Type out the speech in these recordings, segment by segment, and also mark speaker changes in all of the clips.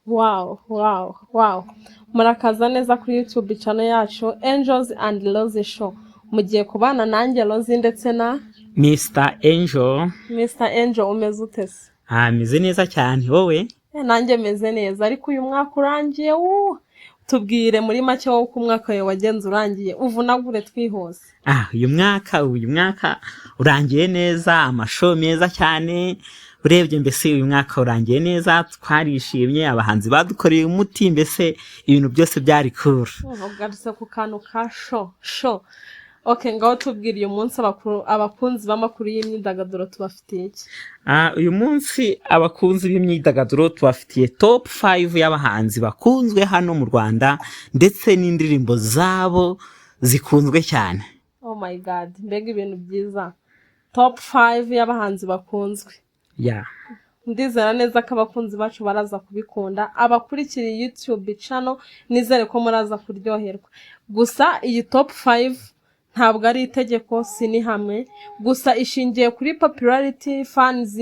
Speaker 1: Wow. Murakaza neza kuri YouTube channel yacu Angels and Rose Show. Mugiye kubana nanjye Rose ndetse na
Speaker 2: Mr. Angel.
Speaker 1: Mr. Angel umeze utese?
Speaker 2: Meze neza cyane wowe?
Speaker 1: Nanjye meze neza ariko uyu mwaka urangiye tubwire muri make wowe uko umwaka wawe wagenze urangiye uvunagure twihose.
Speaker 2: Uyu mwaka urangiye neza, amashow meza cyane. Urebye mbese uyu mwaka urangiye neza, twarishimye, abahanzi badukoreye umuti, mbese ibintu byose byari cool.
Speaker 1: Ugarutse ku kantu ka show. Okay, ngaho tubwire uyu munsi abakunzi b'amakuru y'imyidagaduro tubafitiye iki?
Speaker 2: Uyu munsi abakunzi b'imyidagaduro tubafitiye top 5 y'abahanzi bakunzwe hano mu Rwanda ndetse n'indirimbo zabo zikunzwe cyane.
Speaker 1: Oh my god, mbega ibintu byiza. Top 5 y'abahanzi bakunzwe.
Speaker 2: Yeah.
Speaker 1: Ndizera neza ko abakunzi bacu baraza kubikunda. Abakurikira YouTube channel nizere ko muraza kuryoherwa. Gusa iyi top 5 ntabwo ari itegeko, sini hamwe, gusa ishingiye kuri popularity, fans,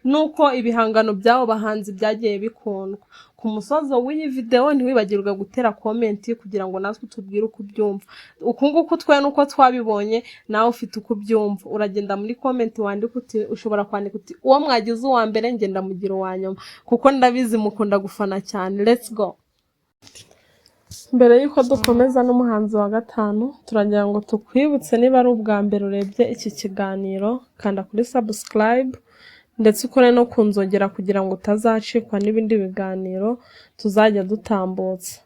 Speaker 1: nuko ibihangano byabo bahanzi byagiye bikundwa. Ku musozo w'iyi video ntiwibagirwe gutera comment kugira ngo natwe tubwire uko byumva. Ukunguko twe nuko twabibonye, nawe ufite uko byumva. Uragenda muri comment wandika uti, ushobora kwandika uti uwo mwagize uwa mbere ngenda mugira uwa nyuma, kuko ndabizi mukunda gufana cyane. Let's go. Mbere yuko dukomeza n'umuhanzi wa gatanu, turagira ngo tukwibutse niba ari ubwa mbere urebye iki kiganiro, kanda kuri subscribe ndetse ukore no kunzogera kugira ngo utazacikwa n'ibindi biganiro tuzajya dutambutsa.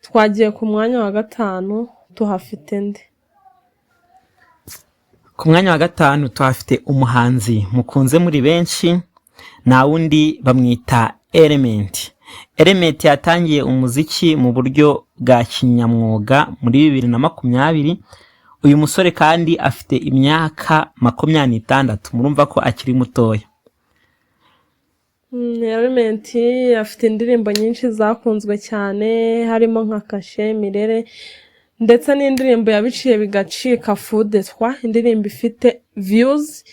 Speaker 1: Twagiye ku mwanya wa gatanu, tuhafite nde?
Speaker 2: Ku mwanya wa gatanu tuhafite umuhanzi mukunze muri benshi, na wundi bamwita Element yatangiye umuziki mu buryo bwa kinyamwuga muri 2020. Uyu musore kandi afite imyaka 26, murumva ko akiri mutoya.
Speaker 1: Element afite indirimbo nyinshi zakunzwe cyane, harimo nka Kashe, Mirere, ndetse n'indirimbo yabiciye bigacika Fudetwa, indirimbo ifite views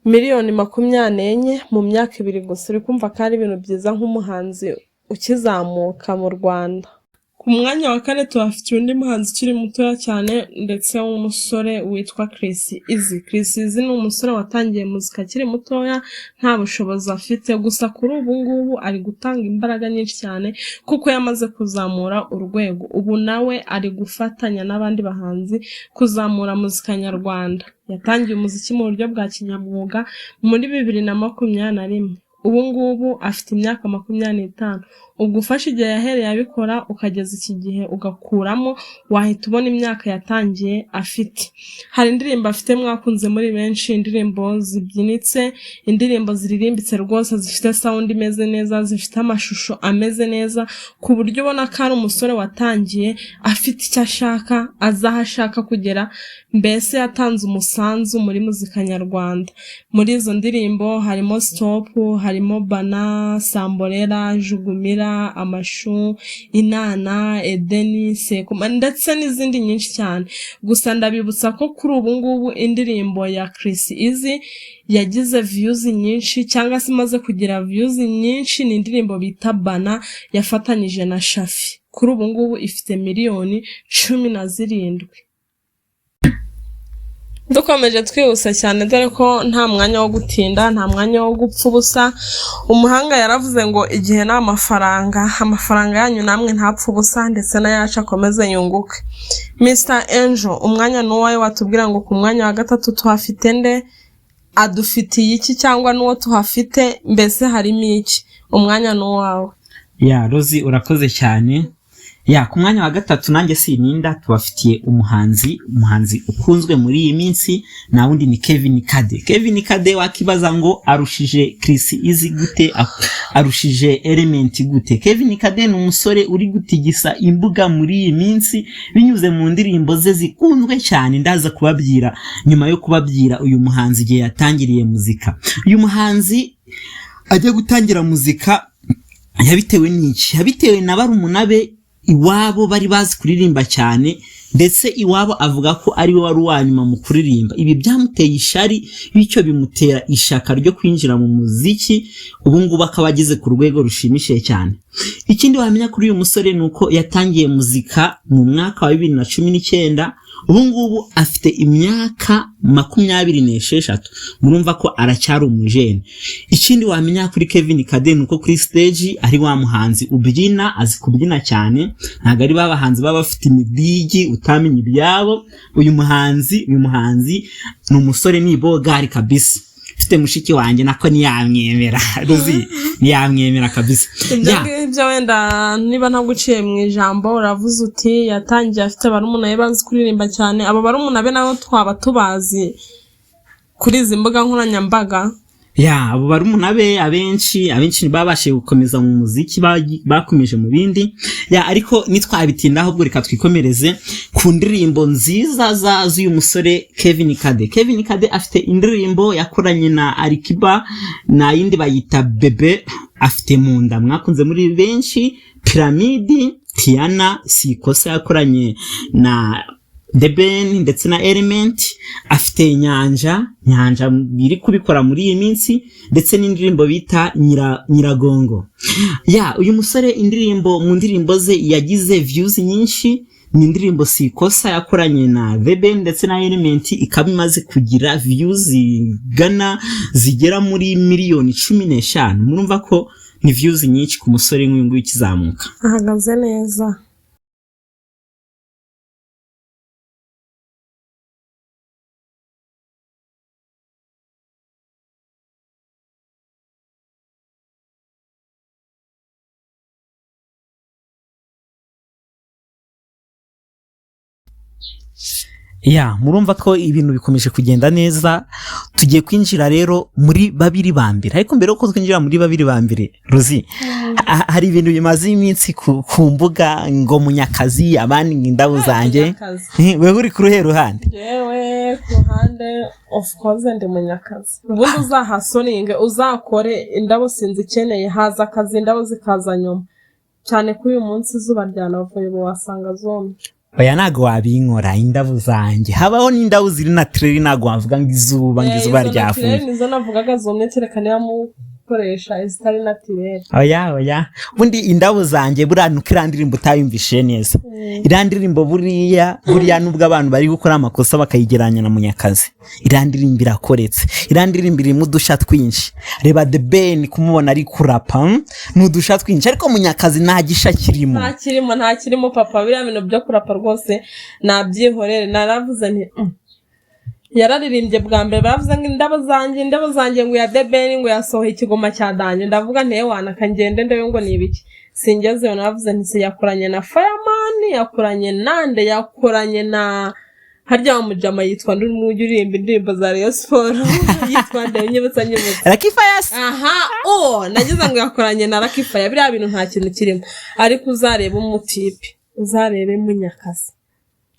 Speaker 1: miliyoni 24 mu myaka 2 gusa. Uri kumva ko ari ibintu byiza nk'umuhanzi ukizamuka mu Rwanda. Ku mwanya wa kane tuhafite undi muhanzi ukiri mutoya cyane ndetse w'umusore witwa Chris Easy ni umusore watangiye muzika akiri mutoya, nta bushobozi afite, gusa kuri ubu ngubu ari gutanga imbaraga nyinshi cyane kuko yamaze kuzamura urwego. Ubu nawe ari gufatanya n'abandi bahanzi kuzamura muzika nyarwanda. Yatangiye umuziki mu buryo bwa kinyamwuga muri 2021. Ubu ngubu afite imyaka 25. Ubwo ufashe igihe yahereye abikora ukageza iki gihe ugakuramo, wahita ubona imyaka yatangiye afite. Hari indirimbo afite mwakunze muri benshi, indirimbo zibyinitse, indirimbo ziririmbitse rwose, zifite sound imeze neza, zifite amashusho ameze neza, ku buryo ubona ko ari umusore watangiye afite icyo ashaka, azaho ashaka kugera, mbese yatanze umusanzu muri muzika nyarwanda. Muri izo ndirimbo harimo Stop, harimo Bana, Samborera, Jugumira, Amashu, Inana, Edeni, Sekuma ndetse n'izindi nyinshi cyane. Gusa ndabibutsa ko kuri ubu ngubu indirimbo ya Chris Easy yagize views nyinshi, cyangwa se imaze kugira views nyinshi, ni indirimbo bita Bana yafatanyije na Shafi. Kuri ubu ngubu ifite miliyoni 17. Dukomeje twihuse cyane dore ko nta mwanya wo gutinda, nta mwanya wo gupfa ubusa. Umuhanga yaravuze ngo igihe ni amafaranga yanyu namwe ntapfa ubusa, ndetse nayacu akomeze yunguke. Mr. Angel, umwanya n'uwawe, watubwira ngo ku mwanya wa gatatu tuhafite nde, adufitiye iki cyangwa n'uwo tuhafite, mbese harimo iki? Umwanya n'uwawe.
Speaker 2: Rozi urakoze cyane. Ku mwanya wa gatatu nanjye sininda, tubafitiye umuhanzi ukunzwe muri iyi minsi, na wundi ni Kevin Kade. Wakibaza ngo arushije Chris Easy gute, arushije Element gute? Kevin Kade ni umusore uri gutigisa imbuga muri iyi minsi binyuze mu ndirimbo ze zikunzwe cyane. Ndaza kubabwira nyuma yo kubabwira uyu muhanzi igihe yatangiriye muzika. Uyu muhanzi ajya gutangira muzika yabitewe n'iki? Yabitewe na barumuna be iwabo bari bazi kuririmba cyane, ndetse iwabo avuga ko ari we wari uwanyuma mu kuririmba. Ibi byamuteye ishari bityo bimutera ishaka ryo kwinjira mu muziki, ubu ngubu akaba ageze ku rwego rushimishije cyane. Ikindi wamenya kuri uyu musore ni uko yatangiye muzika mu mwaka wa 2019, ubu ngubu afite imyaka 26. Murumva ko aracyari umujene. Ikindi wamenya kuri Kevin Kade ni uko kuri stage ari wa muhanzi ubyina, azi kubyina cyane, ntabwo ari babahanzi baba bafite imidigi utamenya ibyabo. Uyu muhanzi ni umusore nibogari kabisa. Mfite mushiki wanjye nako ntiyamwemera ruzi, ntiyamwemera kabisa.
Speaker 1: Ibyo wenda niba ntaguciye mu ijambo uravuze uti yatangiye afite barumuna be bazi kuririmba cyane. Abo barumuna be nabo twaba tubazi kuri izi mbuga nkoranyambaga.
Speaker 2: Abo barumuna be abenshi babashije gukomeza mu muziki, bakomeje mu bindi. Ariko nitwabitindaho ubwo reka twikomereze ku ndirimbo nziza z'uyu musore Kevin Kade. Kevin Kade afite indirimbo yakoranye na Alikiba na yindi bayita Bebe, afite mu nda mwakunze muri benshi, Pyramide, Tiana, Sikosa yakoranye na The Ben ndetse na Element, afite nyanja biri kubikora muri iyi minsi, ndetse n'indirimbo bita Nyiragongo. Uyu musore mu ndirimbo ze yagize views nyinshi. Ni indirimbo Sikosa yakoranye na The Ben ndetse na Element, ikaba imaze kugira views zigera muri miliyoni 15. Murumva ko ni views nyinshi ku musore nk'uyu nguyu ukizamuka.
Speaker 1: Ahagaze neza.
Speaker 2: Murumva ko ibintu bikomeje kugenda neza. Tugiye kwinjira rero muri babiri ba mbere, ariko mbere uko twinjira muri babiri ba mbere Rozi, hari ibintu bimaze iminsi ku mbuga ngo Munyakazi, abandi indabo zanjye. Wewe uri ku ruhe ruhande?
Speaker 1: Yewe ku ruhande of course ndi Munyakazi. Ubundi uzahasoninge uzakore indabo sinzikeneye, haza akazi indabo zikaza nyuma, cyane ko uyu munsi izuba ryanavuye wasanga zombi.
Speaker 2: Oya ntago wabinkora indabo zanjye, habaho n'indabo ziri naturel, ntago wavuga ngo izuba ryavuye.
Speaker 1: Nizo navugaga zomye, kereka niba mukoresha izitari naturel.
Speaker 2: Oya bundi indabo zanjye buriya nuko irandirimbo utayumvishe neza. Irandirimbo buriya nubwo abantu bari gukora amakosa bakayigeranya na Munyakazi, irandirimbo irakoretse, irandirimbo irimo udusha twinshi. Reba The Ben kumubona ari kurapa n'udusha twinshi, ariko Munyakazi nta gisha kirimo.
Speaker 1: Nta kirimo papa, biriya bintu byo kurapa rwose nabyihorere. Naravuze nti yararirimbye bwa mbere, baravuze ngo indabo zanjye ngo ya The Ben ngo yasohoye ikigoma cya Danye. Ndavuga nte wana kangende ndewe ngo ni ibiki, singezeyo. Naravuze nti yakoranye na Fireman, yakoranye nande, yakoranye na harya wa mujama yitwa ndumujye urimba indirimbo za Rayon Sport yitwa Ndanyibutsa
Speaker 2: Lucky Fire.
Speaker 1: Nagize ngo yakoranye na Lucky Fire. Biriya bintu nta kintu kirimo, ariko uzareba umutipe, uzarebe Munyakazi,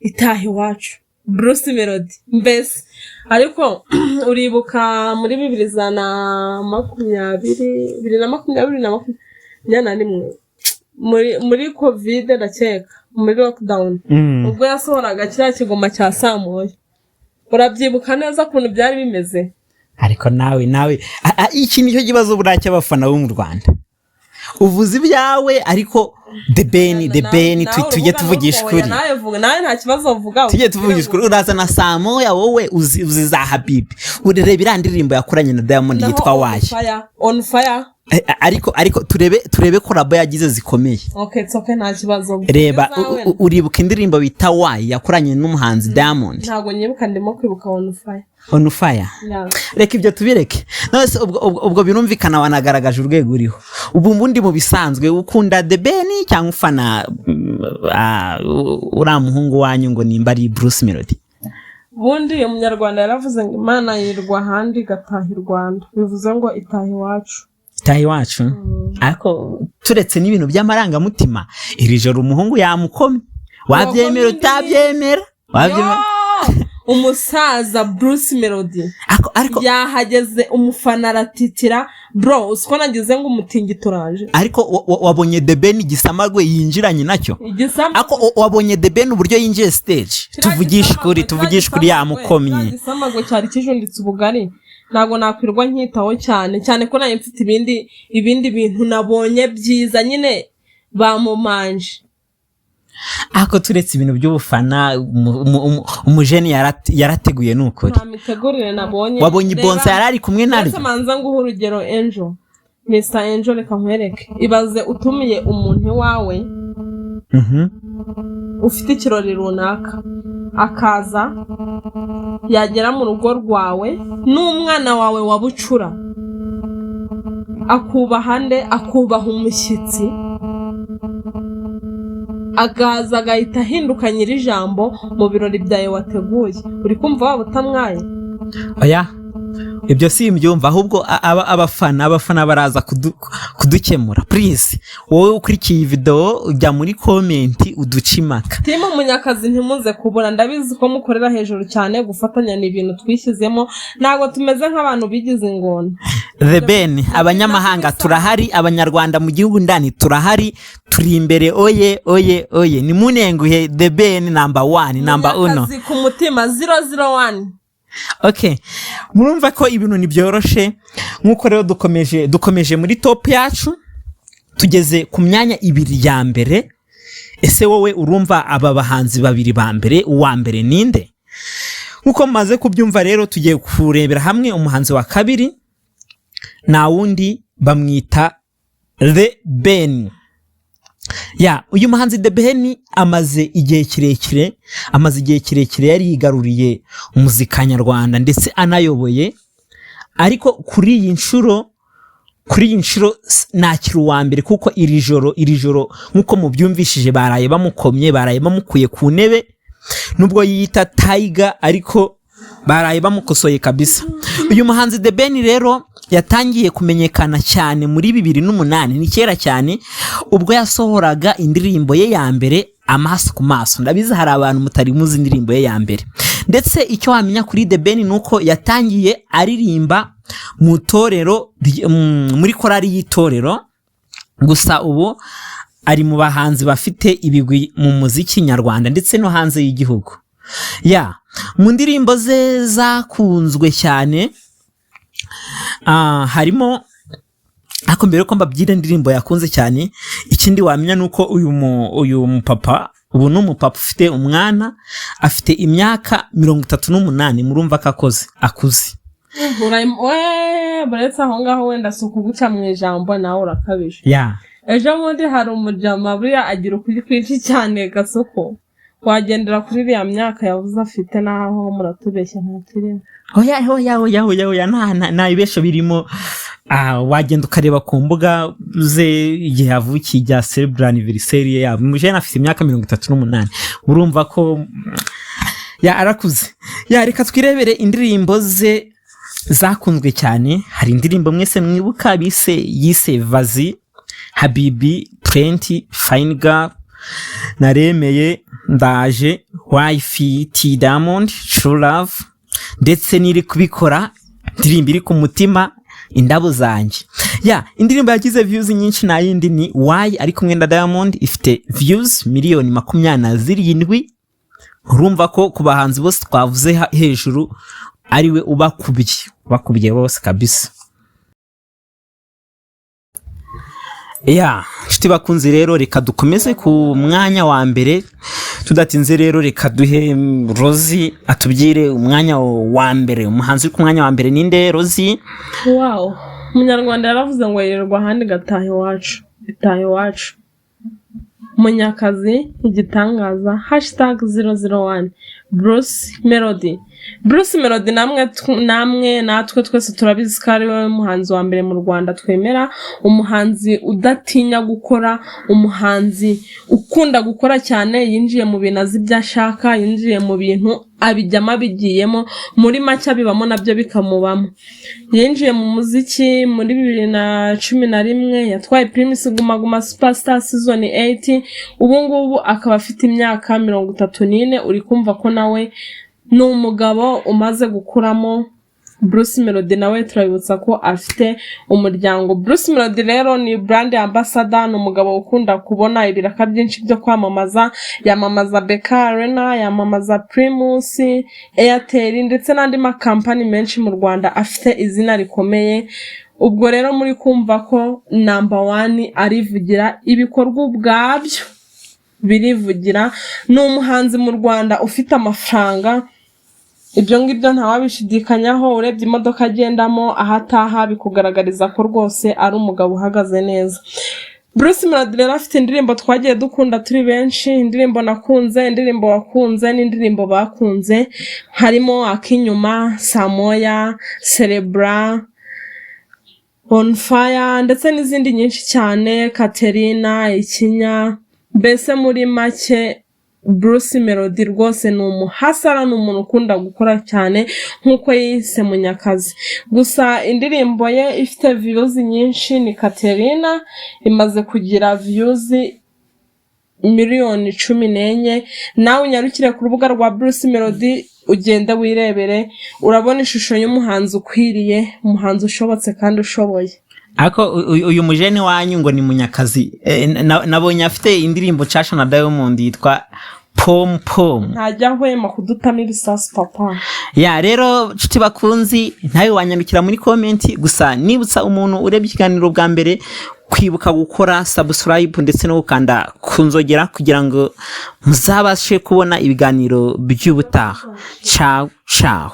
Speaker 1: itaha iwacu, Bruce Melody mbese. Ariko uribuka muri 2020 muri covid ndakeka, muri lockdown, ubwo yasohoraga kiriya kigoma cya Samoya. Urabyibuka neza ukuntu byari bimeze?
Speaker 2: Ariko nawe iki nicyo kibazo buriya cy'abafana bo mu Rwanda. Uvuze ibyawe ariko The Ben tujye tuvugisha ukuri.
Speaker 1: Nawe nta kibazo uvuga.
Speaker 2: Tujye tuvugisha ukuri. Uraza na Samoya wowe uzi za Habibi. Urereba irandirimbo yakoranye na Diamond yitwa Waye.
Speaker 1: On fire.
Speaker 2: Ariko turebe ko rabo yagize zikomeye.
Speaker 1: Okay, it's okay, nta kibazo.
Speaker 2: Reba uribuka indirimbo bita Waye yakoranye n'umuhanzi Diamond?
Speaker 1: Ntago nyibuka, ndimo kwibuka
Speaker 2: On fire. Reka ibyo tubireke. Nose ubwo birumvikana wanagaragaje urwego uriho. Ubundi mu bisanzwe ukunda The Ben cyangwa ufana ura muhungu wanyu ngo nimba ari Bruce Melody?
Speaker 1: Bundi umunyarwanda yaravuze ngo Imana yirwa handi gataha i Rwanda, bivuze ngo itaha iwacu.
Speaker 2: Ariko turetse n'ibintu by'amarangamutima, iri joro umuhungu yamukomye. Wabyemera utabyemera?
Speaker 1: umusaza Bruce Melody
Speaker 2: ariko
Speaker 1: yahageze umufana aratitira bro usko nagize ngo umutingituraje
Speaker 2: ariko wabonye The Ben igisamagwe yinjiranye nacyo ariko wabonye The Ben uburyo yinjiye stage tuvugisha kuri yamukomye
Speaker 1: igisamagwe cyari kijunditse ubugari ntago nakwirwa nkitaho cyane ko naye mfite ibindi bintu nabonye byiza nyine bamumanje
Speaker 2: ako turetse ibintu by'ubufana umujeni yarateguye n'ukuri
Speaker 1: namitegurire nabonye
Speaker 2: wabonye Bonsa yarari kumwe nari
Speaker 1: manza nguha urugero Angel Mr Angel reka nkwereke ibaze utumiye umuntu wawe ufite ikirori runaka akaza yagera mu rugo rwawe n'umwana wawe wabucura akubaha umushyitsi agaza agahita ahinduka nyir'ijambo mu birori byawe wateguye uri kumva waba utamwaye
Speaker 2: oya ibyo simbyumva ahubwo abafana baraza kudukemura please wowe ukurikiye video ujya muri comment uducimaka
Speaker 1: timu Munyakazi ntimuze kubura ndabizi ko mukorera hejuru cyane gufatanya n'ibintu twishyizemo ntago tumeze nk'abantu bigize ingona
Speaker 2: The Ben abanyamahanga turahari abanyarwanda mu gihugu ndani turahari turi imbere oye ni munenguhe The Ben number 1 number 1
Speaker 1: Munyakazi ku mutima 001
Speaker 2: Okay murumva ko ibintu nibyoroshe nkuko rero dukomeje muri top yacu tugeze ku myanya 2 ya mbere ese wowe urumva aba bahanzi 2 ba mbere uwa mbere ninde nkuko maze kubyumva rero tugiye kurebera hamwe umuhanzi wa kabiri na wundi bamwita The Ben uyu muhanzi The Ben amaze igihe kirekire yari yigaruriye umuzika nyarwanda ndetse anayoboye ariko kuri iyi nshuro nakiri uwa mbere kuko iri joro nkuko mubyumvishije baraye bamukuye ku ntebe nubwo yiyita Tiger ariko baraye bamukosoye kabisa uyu muhanzi The Ben rero yatangiye kumenyekana cyane muri 2008 ni kera cyane ubwo yasohoraga indirimbo ye ya mbere amaso ku maso ndabizi hari abantu mutari muzi indirimbo ye ya mbere ndetse icyo wamenya kuri The Ben nuko yatangiye aririmba mu torero muri korari y'itorero gusa ubu ari mu bahanzi bafite ibigwi mu muziki nyarwanda ndetse no hanze y'igihugu mu ndirimbo ze zakunzwe cyane harimo ako mbere ko mbabyira indirimbo yakunze cyane ikindi wamenya nuko uyu mupapa ubu n'umupapa ufite umwana afite imyaka 38 murumva ko akuze
Speaker 1: buretse aho ngaho wenda si ukuguca mu ijambo nawe urakabije ejo bundi hari umujama buriya agira ukuri kwinshi cyane gasoko wagendera kuri iriya myaka yavuze afite naho muratubeshya ntakirimo
Speaker 2: oya nta ibesho birimo wagenda ukareba ku mbuga ze igihe yavukiye rya celebrate anniversaire yabo mujene afite imyaka 38 urumva ko arakuze reka twirebere indirimbo ze zakunzwe cyane hari indirimbo mwese mwibuka yise Vazi Habibi Plenty Fine Girl Naremeye Ndaje Wifi T Diamond True Love ndetse niri kubikora indirimbo iri ku mutima indabo zanjye indirimbo yagize views nyinshi na yindi ni Why ari kumwe na Diamond ifite views miliyoni 27 urumva ko ku bahanzi bose twavuze hejuru ariwe ubakubye bose kabisa nshuti bakunzi rero reka dukomeze ku mwanya wa mbere tudatinze rero reka duhe Rozi atubwire umwanya wa mbere umuhanzi ku mwanya wa mbere ninde Rozi
Speaker 1: umunyarwanda yaravuze ngo yirirwa ahandi gataha iwacu Munyakazi igitangaza #001 Bruce Melody namwe natwe twese turabizi ko ari we muhanzi wa mbere mu Rwanda twemera umuhanzi udatinya gukora umuhanzi ukunda gukora cyane yinjiye mu bintu azi ibyo ashaka yinjiye mu bintu abijyamo abigiyemo muri make abibamo nabyo bikamubamo yinjiye mu muziki muri 2011 yatwaye Primus Guma Superstar season 8 ubu ngubu akaba afite imyaka 34 uri kumva ko nawe ni umugabo umaze gukuramo. Bruce Melody nawe turabibutsa ko afite umuryango. Bruce Melody rero ni brand ambassador, ni umugabo ukunda kubona ibiraka byinshi byo kwamamaza, yamamaza Beka Arena, yamamaza Primus, Airtel ndetse n'andi makampani menshi mu Rwanda afite izina rikomeye. Ubwo rero muri kumva ko number 1 arivugira, ibikorwa ubwabyo birivugira. Ni umuhanzi mu Rwanda ufite amafaranga, ibyo ngibyo ntawabishidikanyaho. Urebye imodoka agendamo, ahataha bikugaragariza ko rwose ari umugabo uhagaze neza. Bruce Melody rero afite indirimbo twagiye dukunda turi benshi, indirimbo nakunze, indirimbo wakunze n'indirimbo bakunze, harimo Akinyuma, Samoya, Celebra, On Fire ndetse n'izindi nyinshi cyane, Katerina, Ikinya. Mbese muri make Bruce Melody rwose ni umuhasara, ni umuntu ukunda gukora cyane nk'uko yise Munyakazi. Gusa indirimbo ye ifite views nyinshi ni Katerina, imaze kugira views miliyoni 14. Nawe unyarukire ku rubuga rwa Bruce Melody ugende wirebere, urabona ishusho y'umuhanzi ukwiriye, umuhanzi ushobotse kandi ushoboye.
Speaker 2: Ako uyu mujene wanyu ngo ni Munyakazi, nabonye afite indirimbo nshasha na Diamond yitwa Pom Pom.
Speaker 1: Ntajya hwema kudutama ibisasu papa.
Speaker 2: Ya rero nshuti bakunzi, nawe wanyandikira muri comment. Gusa nibutsa umuntu urebye ikiganiro bwa mbere kwibuka gukora subscribe ndetse no gukanda kunzogera kugira ngo muzabashe kubona ibiganiro by'ubutaha. Ciao ciao.